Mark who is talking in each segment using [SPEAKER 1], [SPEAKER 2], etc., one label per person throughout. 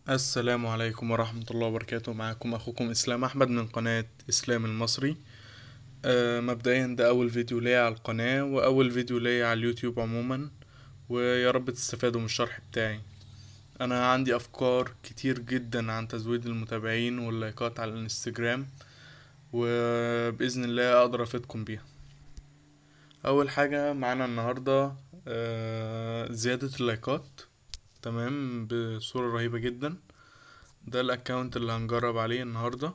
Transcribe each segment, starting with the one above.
[SPEAKER 1] السلام عليكم ورحمة الله وبركاته. معكم أخوكم إسلام أحمد من قناة إسلام المصري. مبدئيا ده أول فيديو ليا على القناة وأول فيديو ليا على اليوتيوب عموما، ويا رب تستفادوا من الشرح بتاعي. أنا عندي أفكار كتير جدا عن تزويد المتابعين واللايكات على الانستجرام، وبإذن الله أقدر أفيدكم بيها. أول حاجة معانا النهاردة زيادة اللايكات، تمام، بصورة رهيبة جدا. ده الاكونت اللي هنجرب عليه النهاردة،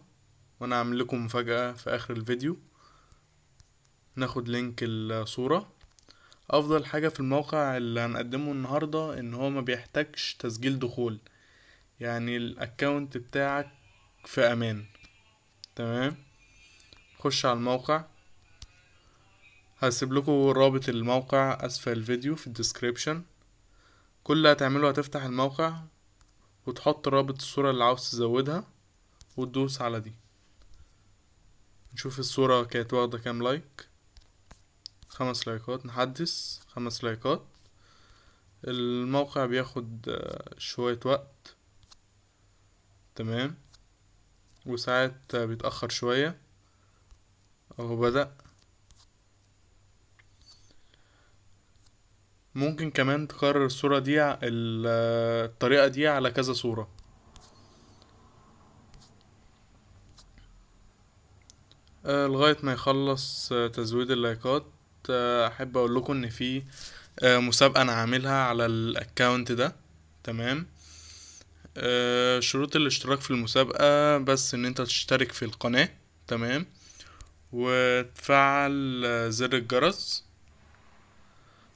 [SPEAKER 1] وانا عامل لكم مفاجأة في اخر الفيديو. ناخد لينك الصورة. افضل حاجة في الموقع اللي هنقدمه النهاردة ان هو ما بيحتاجش تسجيل دخول، يعني الاكونت بتاعك في امان. تمام، خش على الموقع. هسيب لكم رابط الموقع اسفل الفيديو في الديسكريبشن. كل اللي هتعمله هتفتح الموقع وتحط رابط الصورة اللي عاوز تزودها وتدوس على دي. نشوف الصورة كانت واخدة كام لايك. 5 لايكات. نحدث 5 لايكات. الموقع بياخد شوية وقت، تمام، وساعات بيتأخر شوية. اهو بدأ. ممكن كمان تكرر الصورة دي الطريقة دي على كذا صورة. لغاية ما يخلص تزويد اللايكات. احب اقول لكم ان في مسابقة انا عاملها على الاكاونت ده. تمام. شروط الاشتراك في المسابقة بس ان انت تشترك في القناة، تمام، وتفعل زر الجرس،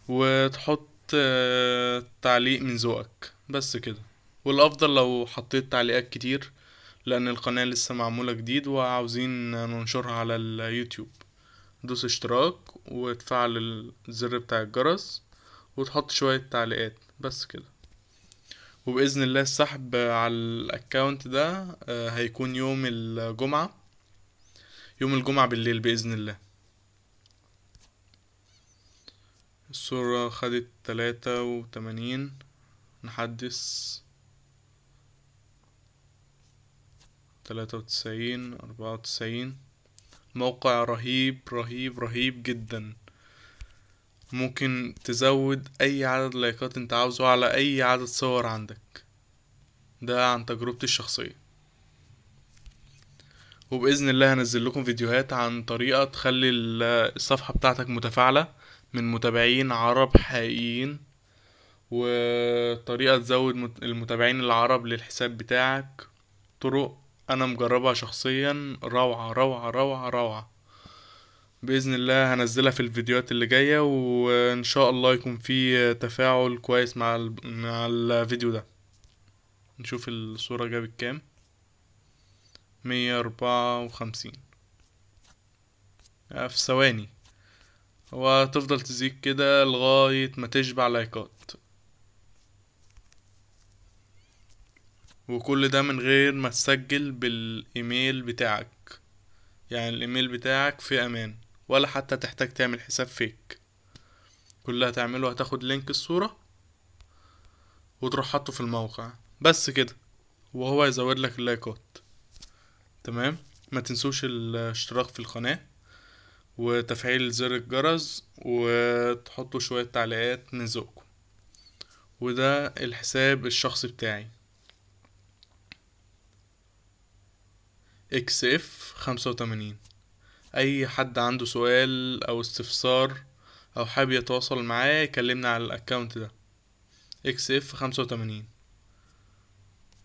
[SPEAKER 1] وتحط تعليق من ذوقك، بس كده. والافضل لو حطيت تعليقات كتير، لان القناة لسه معمولة جديد وعاوزين ننشرها على اليوتيوب. دوس اشتراك وتفعل الزر بتاع الجرس وتحط شوية تعليقات، بس كده. وبإذن الله السحب على الاكونت ده هيكون يوم الجمعة، يوم الجمعة بالليل بإذن الله. الصورة خدت 83. نحدث 93. 94. موقع رهيب رهيب رهيب جدا. ممكن تزود أي عدد لايكات انت عاوزه على أي عدد صور عندك. ده عن تجربتي الشخصية. وبإذن الله هنزل لكم فيديوهات عن طريقة تخلي الصفحة بتاعتك متفاعلة من متابعين عرب حقيقيين، وطريقة تزود المتابعين العرب للحساب بتاعك. طرق انا مجربها شخصيا، روعة روعة روعة روعة. بإذن الله هنزلها في الفيديوهات اللي جاية، وإن شاء الله يكون في تفاعل كويس مع الفيديو ده. نشوف الصورة جابت كام. 154 في ثواني. وتفضل تزيد كده لغاية ما تشبع لايكات، وكل ده من غير ما تسجل بالايميل بتاعك. يعني الايميل بتاعك في امان، ولا حتى تحتاج تعمل حساب فيك. كل اللي هتعمله هتاخد لينك الصورة وتروح حطه في الموقع، بس كده، وهو يزود لك اللايكات. تمام. ما تنسوش الاشتراك في القناة وتفعيل زر الجرس وتحطوا شوية تعليقات من ذوقكم. وده الحساب الشخصي بتاعي، XF85. اي حد عنده سؤال او استفسار او حابب يتواصل معايا يكلمنا على الاكونت ده XF85.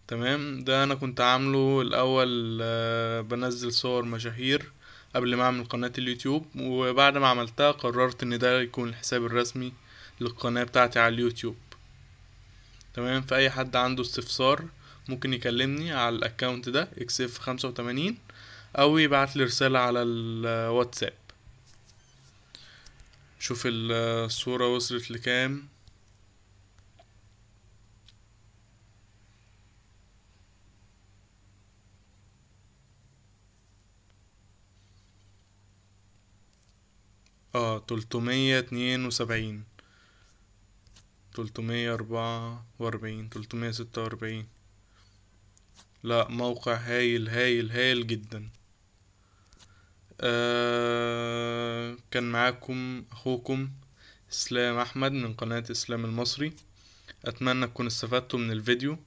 [SPEAKER 1] تمام. ده انا كنت عامله الاول بنزل صور مشاهير قبل ما اعمل قناة اليوتيوب، وبعد ما عملتها قررت ان ده يكون الحساب الرسمي للقناة بتاعتي على اليوتيوب. تمام. فاي حد عنده استفسار ممكن يكلمني على الاكونت ده XF85 او يبعت لي رسالة على الواتساب. شوف الصورة وصلت لكام. اه 372. 344. 346. لا، موقع هايل هايل هايل جدا. كان معاكم اخوكم اسلام احمد من قناة اسلام المصري. اتمنى تكونوا استفدتوا من الفيديو،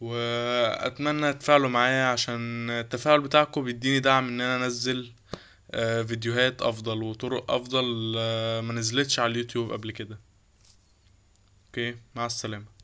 [SPEAKER 1] واتمنى تفاعلوا معايا عشان التفاعل بتاعكم بيديني دعم ان انا انزل فيديوهات افضل وطرق افضل ما نزلتش على اليوتيوب قبل كده. اوكي، مع السلامة.